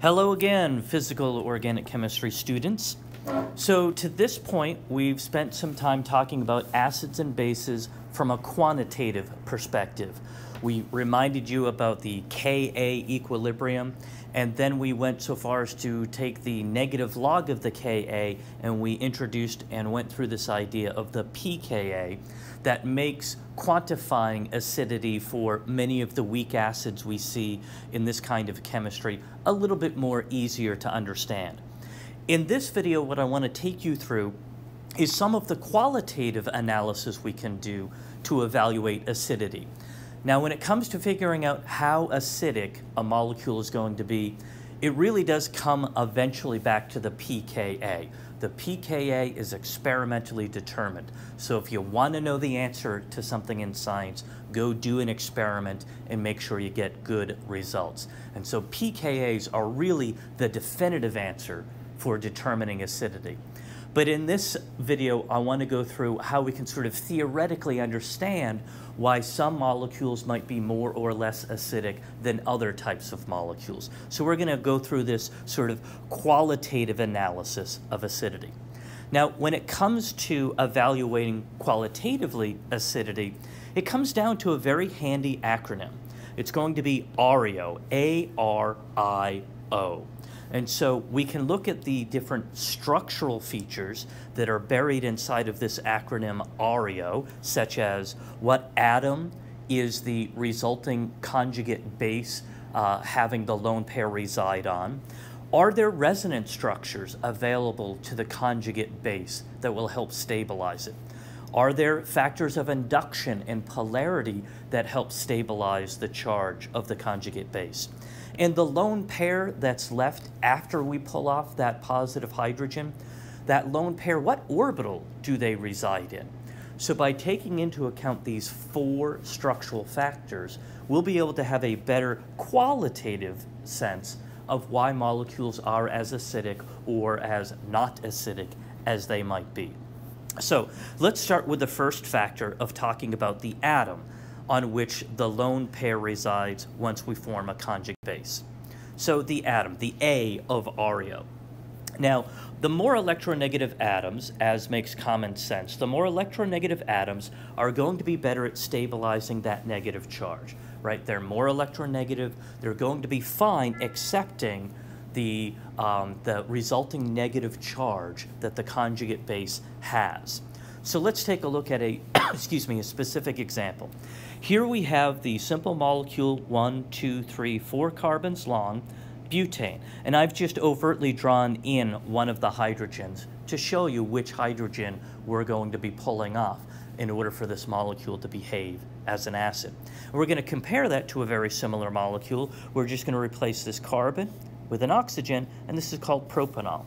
Hello again, physical organic chemistry students. So to this point, we've spent some time talking about acids and bases from a quantitative perspective. We reminded you about the Ka equilibrium, and then we went so far as to take the negative log of the Ka, and we introduced and went through this idea of the pKa that makes quantifying acidity for many of the weak acids we see in this kind of chemistry a little bit more easier to understand. In this video, what I want to take you through is some of the qualitative analysis we can do to evaluate acidity. Now, when it comes to figuring out how acidic a molecule is going to be, it really does come eventually back to the pKa. The pKa is experimentally determined. So if you want to know the answer to something in science, go do an experiment and make sure you get good results. And so pKa's are really the definitive answer for determining acidity. But in this video, I want to go through how we can sort of theoretically understand why some molecules might be more or less acidic than other types of molecules. So we're going to go through this sort of qualitative analysis of acidity. Now, when it comes to evaluating qualitatively acidity, it comes down to a very handy acronym. It's going to be ARIO, A-R-I-O. And so we can look at the different structural features that are buried inside of this acronym ARIO, such as what atom is the resulting conjugate base having the lone pair reside on? Are there resonance structures available to the conjugate base that will help stabilize it? Are there factors of induction and polarity that help stabilize the charge of the conjugate base? And the lone pair that's left after we pull off that positive hydrogen, that lone pair, what orbital do they reside in? So by taking into account these four structural factors, we'll be able to have a better qualitative sense of why molecules are as acidic or as not acidic as they might be. So let's start with the first factor of talking about the atom on which the lone pair resides once we form a conjugate base. So the atom, the A of ARIO. Now, the more electronegative atoms, as makes common sense, the more electronegative atoms are going to be better at stabilizing that negative charge, right? They're more electronegative, they're going to be fine accepting the resulting negative charge that the conjugate base has. So let's take a look at a, excuse me, a specific example. Here we have the simple molecule 1, 2, 3, 4 carbons long, butane. And I've just overtly drawn in one of the hydrogens to show you which hydrogen we're going to be pulling off in order for this molecule to behave as an acid. And we're going to compare that to a very similar molecule. We're just going to replace this carbon with an oxygen, and this is called propanol.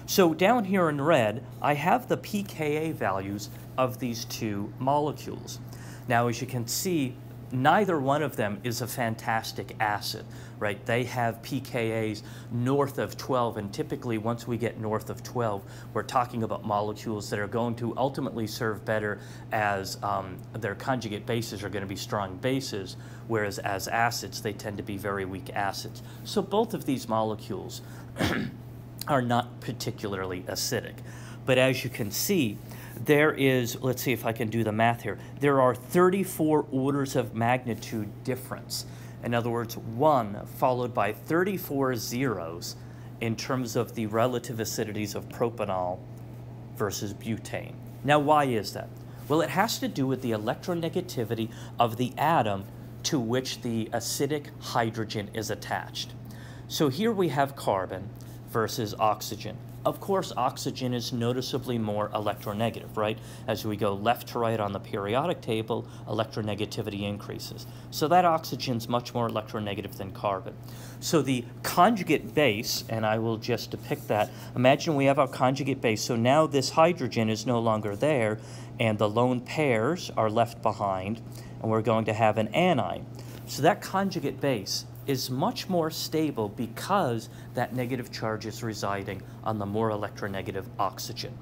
So down here in red, I have the pKa values of these two molecules. Now, as you can see, neither one of them is a fantastic acid, right? They have pKa's north of 12, and typically once we get north of 12, we're talking about molecules that are going to ultimately serve better as their conjugate bases are going to be strong bases, whereas as acids, they tend to be very weak acids. So both of these molecules are not particularly acidic. But as you can see, there is, let's see if I can do the math here, there are 34 orders of magnitude difference. In other words, 1 followed by 34 zeros in terms of the relative acidities of propanol versus butane. Now, why is that? Well, it has to do with the electronegativity of the atom to which the acidic hydrogen is attached. So here we have carbon versus oxygen. Of course, oxygen is noticeably more electronegative, right? As we go left to right on the periodic table, electronegativity increases. So that oxygen's much more electronegative than carbon. So the conjugate base, and I will just depict that, imagine we have our conjugate base. So now this hydrogen is no longer there, and the lone pairs are left behind, and we're going to have an anion. So that conjugate base is much more stable because that negative charge is residing on the more electronegative oxygen.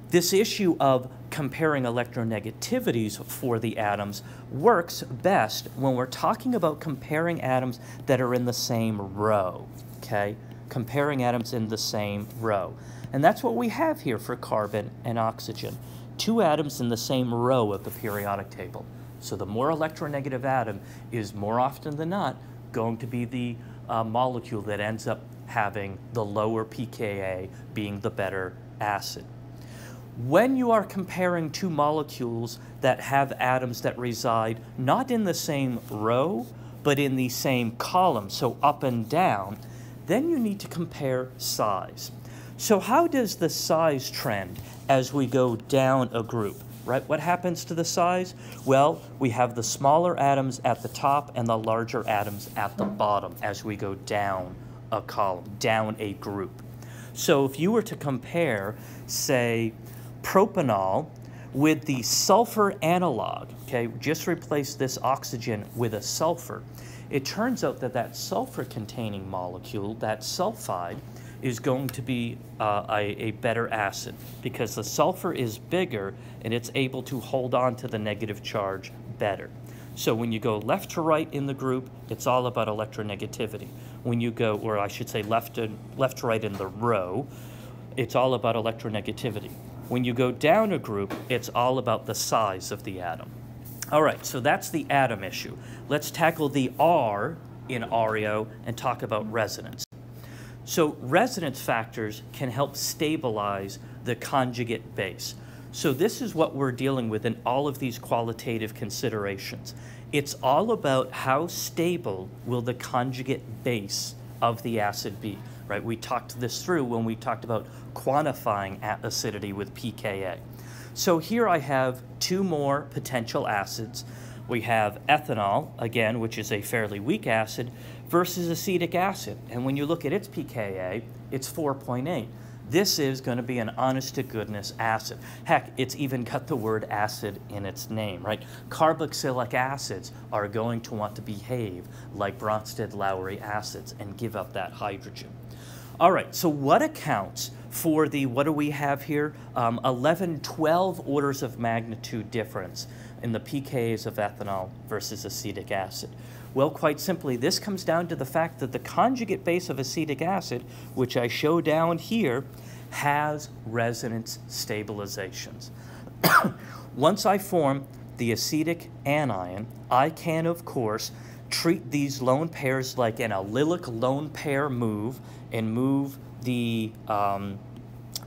This issue of comparing electronegativities for the atoms works best when we're talking about comparing atoms that are in the same row. okay, comparing atoms in the same row. And that's what we have here for carbon and oxygen. Two atoms in the same row of the periodic table. So the more electronegative atom is more often than not going to be the molecule that ends up having the lower pKa, being the better acid. When you are comparing two molecules that have atoms that reside not in the same row, but in the same column, so up and down, then you need to compare size. So how does the size trend as we go down a group, right? What happens to the size? Well, we have the smaller atoms at the top and the larger atoms at the bottom as we go down a column, down a group. So if you were to compare, say, propanol with the sulfur analog, okay, just replace this oxygen with a sulfur, it turns out that that sulfur-containing molecule, that sulfide, is going to be a better acid because the sulfur is bigger and it's able to hold on to the negative charge better. So when you go left to right in the group, it's all about electronegativity. When you go, or I should say left to right in the row, it's all about electronegativity. When you go down a group, it's all about the size of the atom. All right, so that's the atom issue. Let's tackle the R in ARIO and talk about resonance. So resonance factors can help stabilize the conjugate base. So this is what we're dealing with in all of these qualitative considerations. It's all about how stable will the conjugate base of the acid be, right? We talked this through when we talked about quantifying acidity with pKa. So here I have two more potential acids. We have ethanol, again, which is a fairly weak acid, versus acetic acid. And when you look at its pKa, it's 4.8. This is going to be an honest-to-goodness acid. Heck, it's even got the word acid in its name, right? Carboxylic acids are going to want to behave like Bronsted-Lowry acids and give up that hydrogen. All right, so what accounts for the, what do we have here? 11, 12 orders of magnitude difference in the pKa's of ethanol versus acetic acid. Well, quite simply, this comes down to the fact that the conjugate base of acetic acid, which I show down here, has resonance stabilizations. Once I form the acetic anion, I can, of course, treat these lone pairs like an allylic lone pair move and move the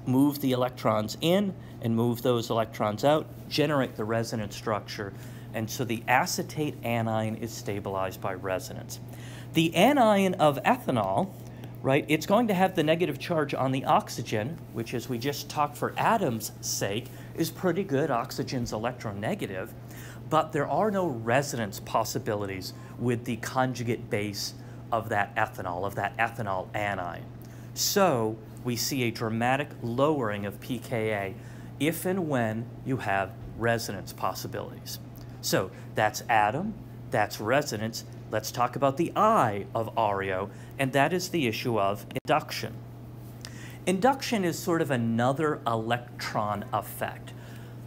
electrons in and move those electrons out, generate the resonance structure, and so the acetate anion is stabilized by resonance. The anion of ethanol, right, it's going to have the negative charge on the oxygen, which, as we just talked for atom's sake, is pretty good. Oxygen's electronegative, but there are no resonance possibilities with the conjugate base of that ethanol anion. So we see a dramatic lowering of pKa if and when you have resonance possibilities. So that's atom, that's resonance. Let's talk about the I of ARIO, and that is the issue of induction. Induction is sort of another electron effect.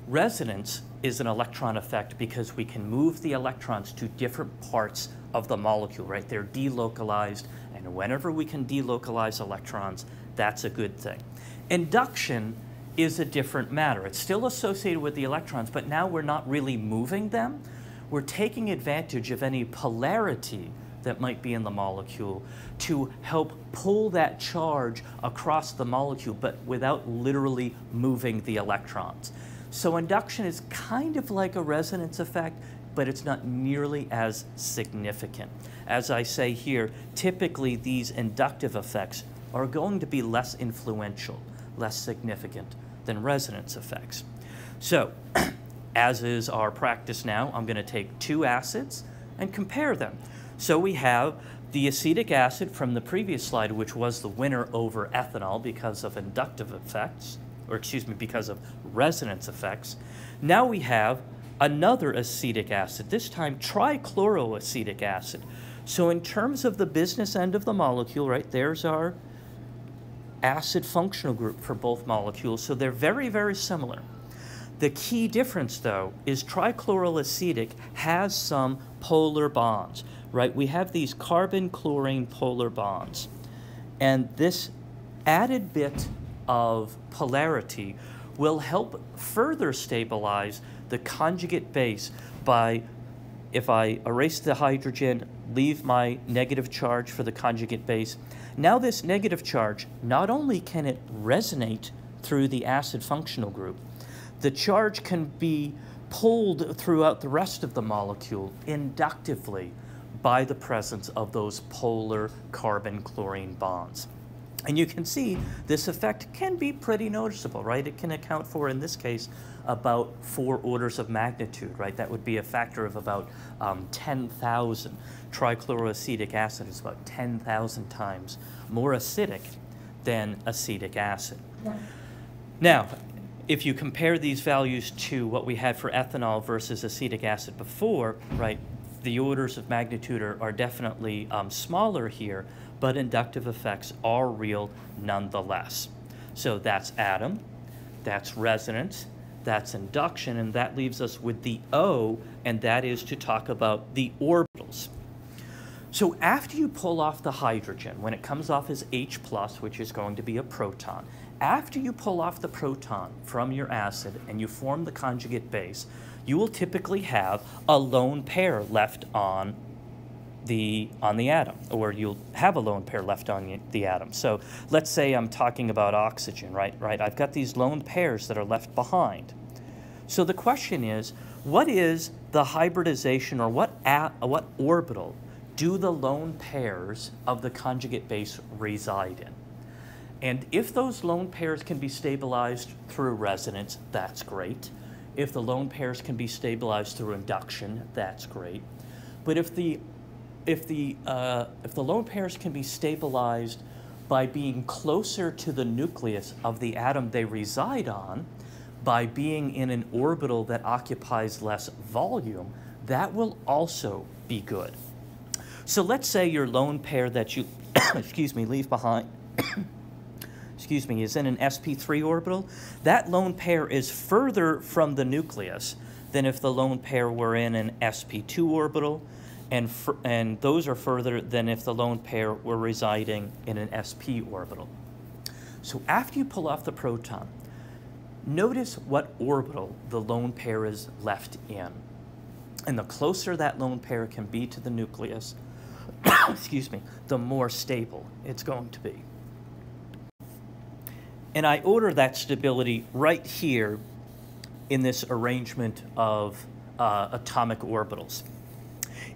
Resonance is an electron effect because we can move the electrons to different parts of the molecule, right? They're delocalized, and whenever we can delocalize electrons, that's a good thing. Induction is a different matter. It's still associated with the electrons, but now we're not really moving them. We're taking advantage of any polarity that might be in the molecule to help pull that charge across the molecule, but without literally moving the electrons. So induction is kind of like a resonance effect, but it's not nearly as significant. As I say here, typically these inductive effects are going to be less influential, less significant than resonance effects. So, as is our practice now, I'm going to take two acids and compare them. So we have the acetic acid from the previous slide, which was the winner over ethanol because of inductive effects, or excuse me, because of resonance effects. Now we have another acetic acid, this time trichloroacetic acid. So in terms of the business end of the molecule, right, there's our acid functional group for both molecules, so they're very, very similar. The key difference, though, is trichloroacetic has some polar bonds, right? We have these carbon-chlorine polar bonds. And this added bit of polarity will help further stabilize the conjugate base by, if I erase the hydrogen, leave my negative charge for the conjugate base, now this negative charge, not only can it resonate through the acid functional group, the charge can be pulled throughout the rest of the molecule inductively by the presence of those polar carbon-chlorine bonds. And you can see this effect can be pretty noticeable, right? It can account for, in this case, about 4 orders of magnitude, right? That would be a factor of about 10,000. Trichloroacetic acid is about 10,000 times more acidic than acetic acid. Now, if you compare these values to what we had for ethanol versus acetic acid before, right, the orders of magnitude are definitely smaller here, but inductive effects are real nonetheless. So that's atom, that's resonance, that's induction, and that leaves us with the O, and that is to talk about the orbitals. So after you pull off the hydrogen, when it comes off as H+, which is going to be a proton, after you pull off the proton from your acid and you form the conjugate base, you will typically have a lone pair left on the atom, or you'll have a lone pair left on the atom. So let's say I'm talking about oxygen, right? I've got these lone pairs that are left behind. So the question is, what is the hybridization, or what orbital do the lone pairs of the conjugate base reside in? And if those lone pairs can be stabilized through resonance, that's great. If the lone pairs can be stabilized through induction, that's great. But if the lone pairs can be stabilized by being closer to the nucleus of the atom they reside on, by being in an orbital that occupies less volume, that will also be good. So let's say your lone pair that you leave behind is in an sp3 orbital. That lone pair is further from the nucleus than if the lone pair were in an sp2 orbital, and those are further than if the lone pair were residing in an sp orbital. So after you pull off the proton, notice what orbital the lone pair is left in. And the closer that lone pair can be to the nucleus, the more stable it's going to be. And I order that stability right here in this arrangement of atomic orbitals.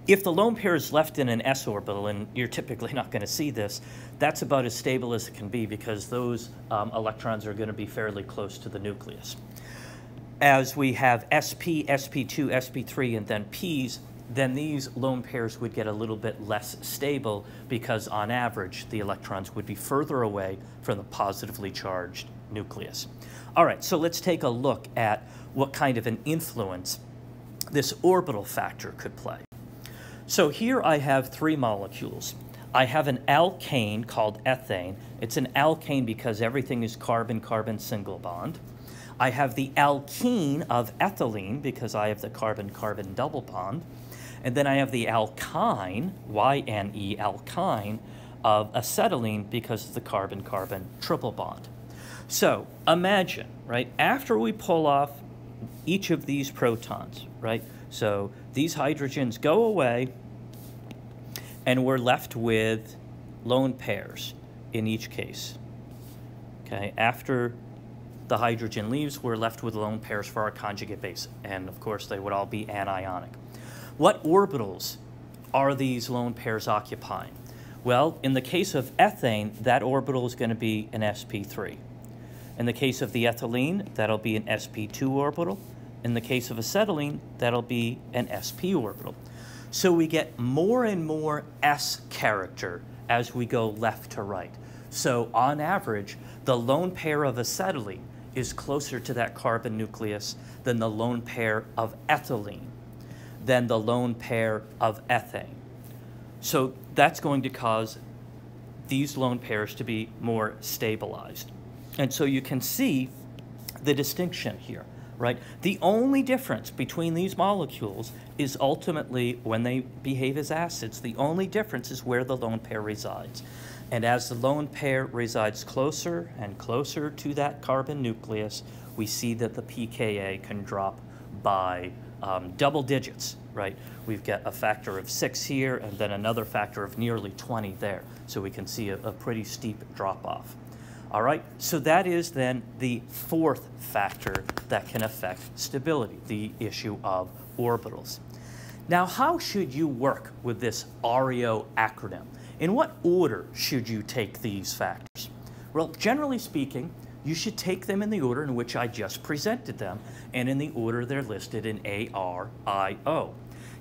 If the lone pair is left in an s orbital, and you're typically not going to see this, that's about as stable as it can be because those electrons are going to be fairly close to the nucleus. As we have sp, sp2, sp3, and then p's, then these lone pairs would get a little bit less stable because on average the electrons would be further away from the positively charged nucleus. All right, so let's take a look at what kind of an influence this orbital factor could play. So here I have 3 molecules. I have an alkane called ethane. It's an alkane because everything is carbon-carbon single bond. I have the alkene of ethylene because I have the carbon-carbon double bond. And then I have the alkyne, Y-N-E, alkyne, of acetylene because of the carbon-carbon triple bond. So imagine, right, after we pull off each of these protons, right, so these hydrogens go away, and we're left with lone pairs in each case. Okay, after the hydrogen leaves, we're left with lone pairs for our conjugate base, and of course they would all be anionic. What orbitals are these lone pairs occupying? Well, in the case of ethane, that orbital is going to be an sp3. In the case of the ethylene, that'll be an sp2 orbital. In the case of acetylene, that'll be an sp orbital. So we get more and more S character as we go left to right. So on average, the lone pair of acetylene is closer to that carbon nucleus than the lone pair of ethylene, than the lone pair of ethane. So that's going to cause these lone pairs to be more stabilized. And so you can see the distinction here, right? The only difference between these molecules is ultimately when they behave as acids, the only difference is where the lone pair resides. And as the lone pair resides closer and closer to that carbon nucleus, we see that the pKa can drop by double digits, right? We've got a factor of 6 here and then another factor of nearly 20 there. So we can see a pretty steep drop off. All right, so that is then the fourth factor that can affect stability, the issue of orbitals. Now, how should you work with this ARIO acronym? In what order should you take these factors? Well, generally speaking, you should take them in the order in which I just presented them and in the order they're listed in ARIO.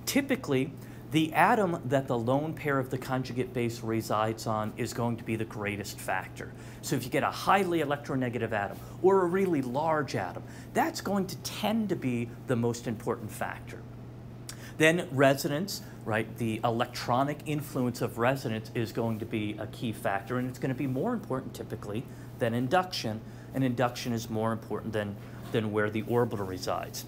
Typically, the atom that the lone pair of the conjugate base resides on is going to be the greatest factor. So if you get a highly electronegative atom or a really large atom, that's going to tend to be the most important factor. Then resonance, right? The electronic influence of resonance is going to be a key factor, and it's going to be more important typically than induction, and induction is more important than where the orbital resides.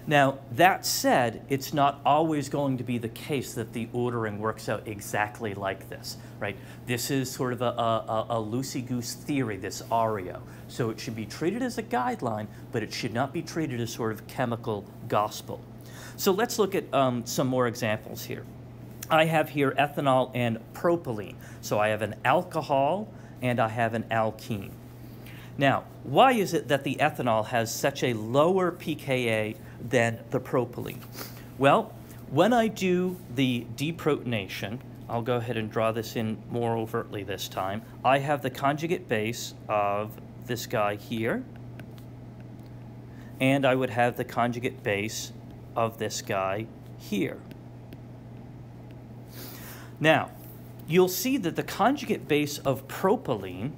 Now, that said, it's not always going to be the case that the ordering works out exactly like this, right? This is sort of a loosey-goose theory, this ARIO. So it should be treated as a guideline, but it should not be treated as sort of chemical gospel. So let's look at some more examples here. I have here ethanol and propylene. So I have an alcohol and I have an alkene. Now, why is it that the ethanol has such a lower pKa than the propylene? Well, when I do the deprotonation, I'll go ahead and draw this in more overtly this time. I have the conjugate base of this guy here, and I would have the conjugate base of this guy here. Now, you'll see that the conjugate base of propylene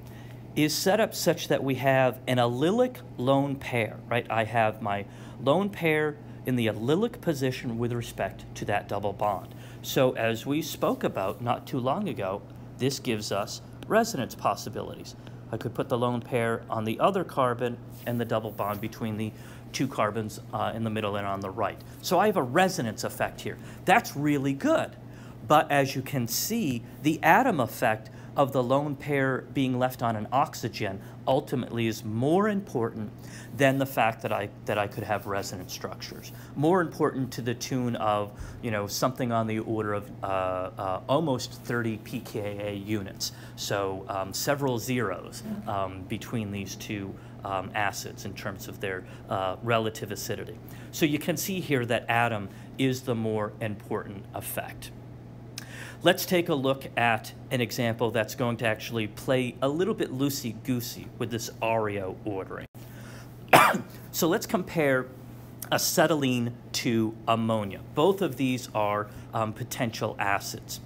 is set up such that we have an allylic lone pair, right? I have my lone pair in the allylic position with respect to that double bond. So as we spoke about not too long ago, this gives us resonance possibilities. I could put the lone pair on the other carbon and the double bond between the two carbons in the middle and on the right. So I have a resonance effect here. That's really good. But as you can see, the atom effect of the lone pair being left on an oxygen ultimately is more important than the fact that I could have resonance structures. More important to the tune of, you know, something on the order of almost 30 pKa units. So several zeros between these two acids in terms of their relative acidity. So you can see here that atom is the more important effect. Let's take a look at an example that's going to actually play a little bit loosey-goosey with this ARIO ordering. So let's compare acetylene to ammonia. Both of these are potential acids.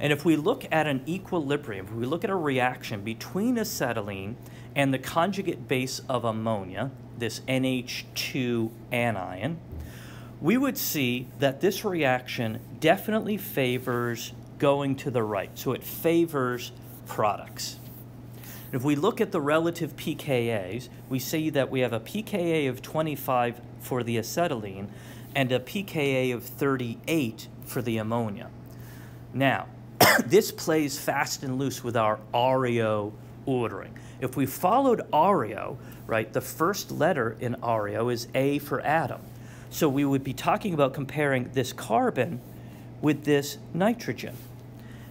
And if we look at an equilibrium, if we look at a reaction between acetylene and the conjugate base of ammonia, this NH2 anion, we would see that this reaction definitely favors going to the right. So it favors products. If we look at the relative pKa's, we see that we have a pKa of 25 for the acetylene and a pKa of 38 for the ammonia. Now, this plays fast and loose with our ARIO ordering. If we followed ARIO, right, the first letter in ARIO is A for atom. So we would be talking about comparing this carbon with this nitrogen.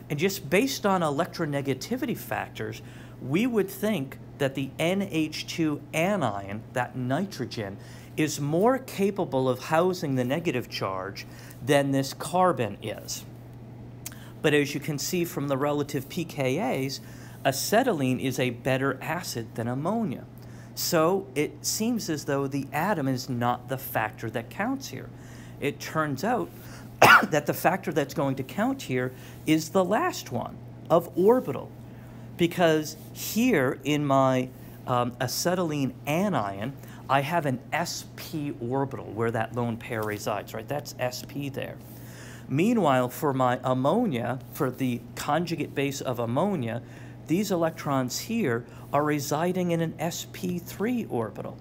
And just based on electronegativity factors, we would think that the NH2 anion, that nitrogen, is more capable of housing the negative charge than this carbon is. But as you can see from the relative pKa's, acetylene is a better acid than ammonia. So it seems as though the atom is not the factor that counts here. It turns out that the factor that's going to count here is the last one, of orbital. Because here in my acetylene anion, I have an sp orbital where that lone pair resides, right? That's sp there. Meanwhile, for my ammonia, for the conjugate base of ammonia, these electrons here are residing in an sp3 orbital.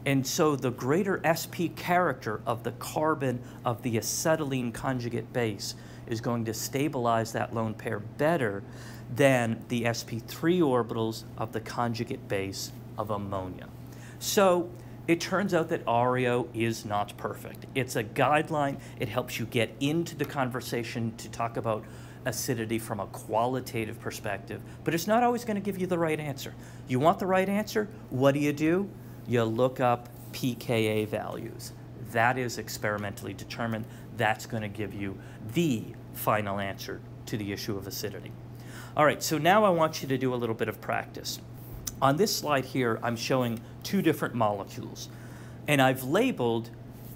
And so the greater sp character of the carbon of the acetylene conjugate base is going to stabilize that lone pair better than the sp3 orbitals of the conjugate base of ammonia. So it turns out that ARIO is not perfect. It's a guideline. It helps you get into the conversation to talk about acidity from a qualitative perspective, but it's not always going to give you the right answer. You want the right answer? What do? You look up pKa values. That is experimentally determined. That's going to give you the final answer to the issue of acidity. All right, so now I want you to do a little bit of practice. On this slide here, I'm showing two different molecules, and I've labeled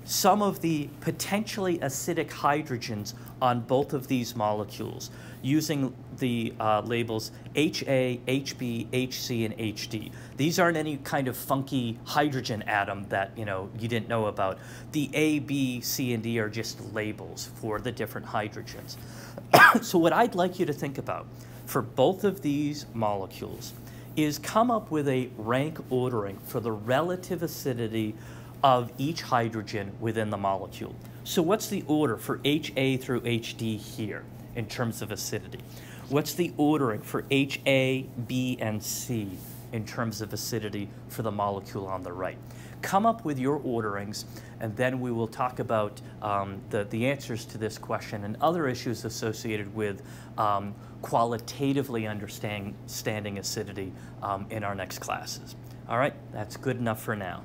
some of the potentially acidic hydrogens on both of these molecules using the labels HA, HB, HC, and HD. These aren't any kind of funky hydrogen atom that you didn't know about. The A, B, C, and D are just labels for the different hydrogens. So what I'd like you to think about for both of these molecules is come up with a rank ordering for the relative acidity of each hydrogen within the molecule. So what's the order for HA through HD here in terms of acidity? What's the ordering for HA, B, and C in terms of acidity for the molecule on the right? Come up with your orderings, and then we will talk about the answers to this question and other issues associated with qualitatively understanding acidity in our next classes. All right, that's good enough for now.